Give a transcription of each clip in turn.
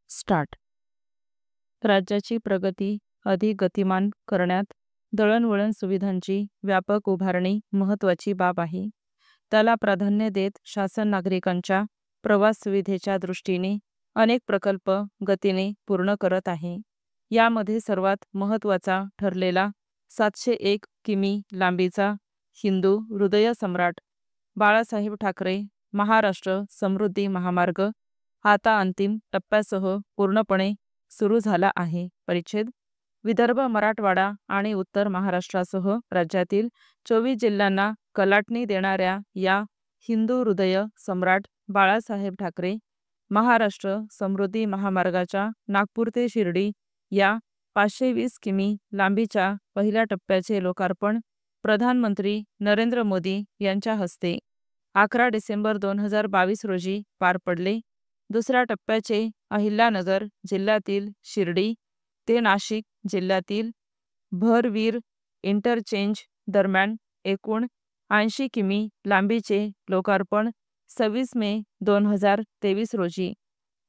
Start. राज्याची प्रगती अधिक गतिमान करण्यात दळणवळण सुविधांची व्यापक उभारणी महत्त्वाची बाब आहे. त्याला प्राधान्य देत शासन नागरिकांच्या प्रवास सुविधेच्या दृष्टीने अनेक प्रकल्प गतीने पूर्ण करत आहे. यामध्ये सर्वात महत्त्वाचा ठरलेला 701 किमी लांबीचा हिंदू हृदय सम्राट बाळासाहेब ठाकरे महाराष्ट्र समृद्धी महामार्ग आता अंतिम टप्प्यासह पूर्णपणे सुरू झाला आहे. परिच्छेद विदर्भ, मराठवाडा आणि उत्तर महाराष्ट्रासह राज्यातील 24 जिल्ह्यांना कलाटणी देणाऱ्या या हिंदू हृदय सम्राट बाळासाहेब ठाकरे महाराष्ट्र समृद्धी महामार्गाच्या नागपूर ते शिर्डी या 520 किमी लांबीच्या पहिल्या टप्प्याचे लोकार्पण प्रधानमंत्री नरेंद्र मोदी यांच्या हस्ते 11 डिसेंबर 2022 रोजी पार पडले. दुसऱ्या टप्प्याचे अहिल्यानगर जिल्ह्यातील शिर्डी ते नाशिक जिल्ह्यातील भरवीर इंटरचेंज दरम्यान एकूण 80 किमी लांबीचे लोकार्पण 26 मे 2023 रोजी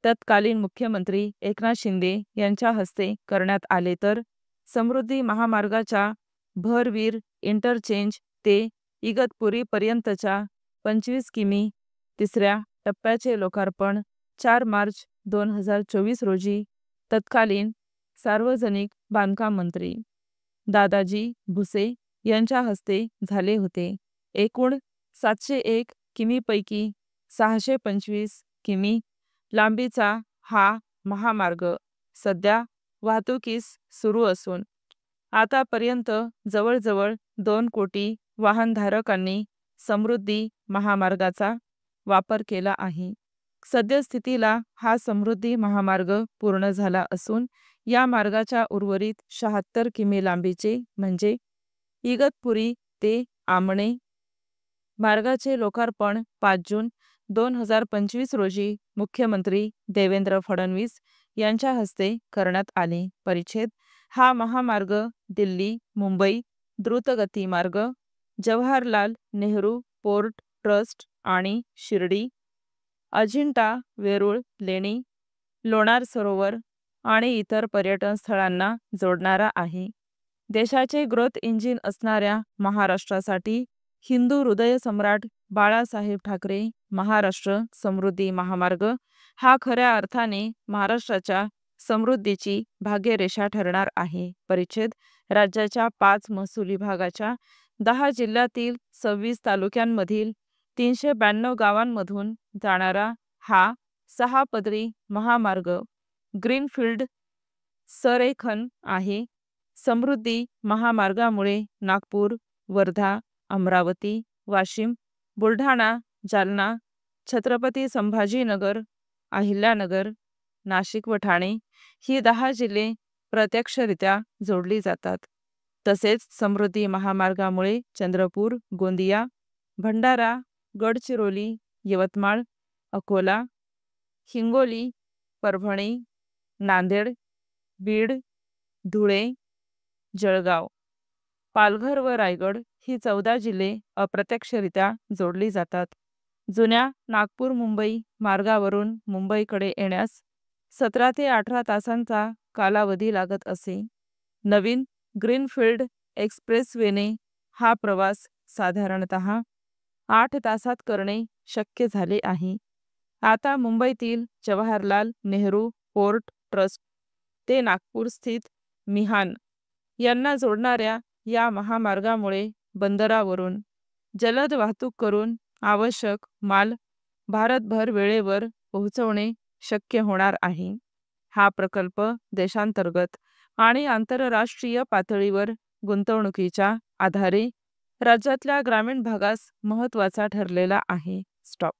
तत्कालीन मुख्यमंत्री एकनाथ शिंदे यांच्या हस्ते करण्यात आले. तर समृद्धी महामार्गाच्या भरवीर इंटरचेंज ते इगतपुरीपर्यंतच्या 25 किमी तिसऱ्या टप्प्याचे लोकार्पण 4 मार्च 2024 रोजी तत्कालीन सार्वजनिक बांधकाम मंत्री दादाजी भुसे यांच्या हस्ते झाले होते. एकूण 701 किमीपैकी 625 किमी लांबीचा हा महामार्ग सध्या वाहतुकीस सुरू असून आतापर्यंत जवळजवळ 2 कोटी वाहनधारकांनी समृद्धी महामार्गाचा वापर केला आहे. सद्यस्थितीला हा समृद्धी महामार्ग पूर्ण झाला असून या मार्गाच्या उर्वरित 76 किमी लांबीचे म्हणजे इगतपुरी ते आमणे मार्गाचे लोकार्पण 5 जून 2025 रोजी मुख्यमंत्री देवेंद्र फडणवीस यांच्या हस्ते करण्यात आले. परिच्छेद हा महामार्ग दिल्ली मुंबई द्रुतगती मार्ग, जवाहरलाल नेहरू पोर्ट ट्रस्ट आणि शिर्डी, अजिंठा वेरूळ लेणी, लोणार सरोवर आणि इतर पर्यटन स्थळांना जोडणारा आहे. देशाचे ग्रोथ इंजिन असणाऱ्या महाराष्ट्रासाठी हिंदू हृदय सम्राट बाळासाहेब ठाकरे महाराष्ट्र समृद्धी महामार्ग हा खऱ्या अर्थाने महाराष्ट्राच्या समृद्धीची भाग्यरेषा ठरणार आहे. परिच्छेद राज्याच्या 5 महसूल विभागाच्या 10 जिल्ह्यातील 26 तालुक्यांमधील 392 गावांमधून जाणारा हा 6 पदरी महामार्ग ग्रीनफील्ड संरेखन आहे. समृद्धी महामार्गामुळे नागपूर, वर्धा, अमरावती, वाशिम, बुलढाणा, जालना, छत्रपती संभाजीनगर, अहिल्यानगर, नाशिक व ठाणे ही 10 जिल्हे प्रत्यक्षरित्या जोडली जातात. तसेच समृद्धी महामार्गामुळे चंद्रपूर, गोंदिया, भंडारा, गडचिरोली, यवतमाळ, अकोला, हिंगोली, परभणी, नांदेड, बीड, धुळे, जळगाव, पालघर व रायगड ही 14 जिल्हे अप्रत्यक्षरित्या जोडली जातात. जुन्या नागपूर मुंबई मार्गावरून मुंबईकडे येण्यास 17 ते 18 तासांचा कालावधी लागत असे. नवीन ग्रीनफील्ड एक्सप्रेसवेने हा प्रवास साधारणतः 8 तासात करणे शक्य झाले आहे. आता मुंबईतील जवाहरलाल नेहरू पोर्ट ट्रस्ट ते नागपूर स्थित मिहान यांना जोडणाऱ्या या महामार्गामुळे बंदरावरून जलद वाहतूक करून आवश्यक माल भारतभर वेळेवर पोहोचवणे शक्य होणार आहे. हा प्रकल्प देशांतर्गत आणि आंतरराष्ट्रीय पातळीवर गुंतवणुकीच्या आधारे राज्यातल्या ग्रामीण भागास महत्त्वाचा ठरलेला आहे. स्टॉप.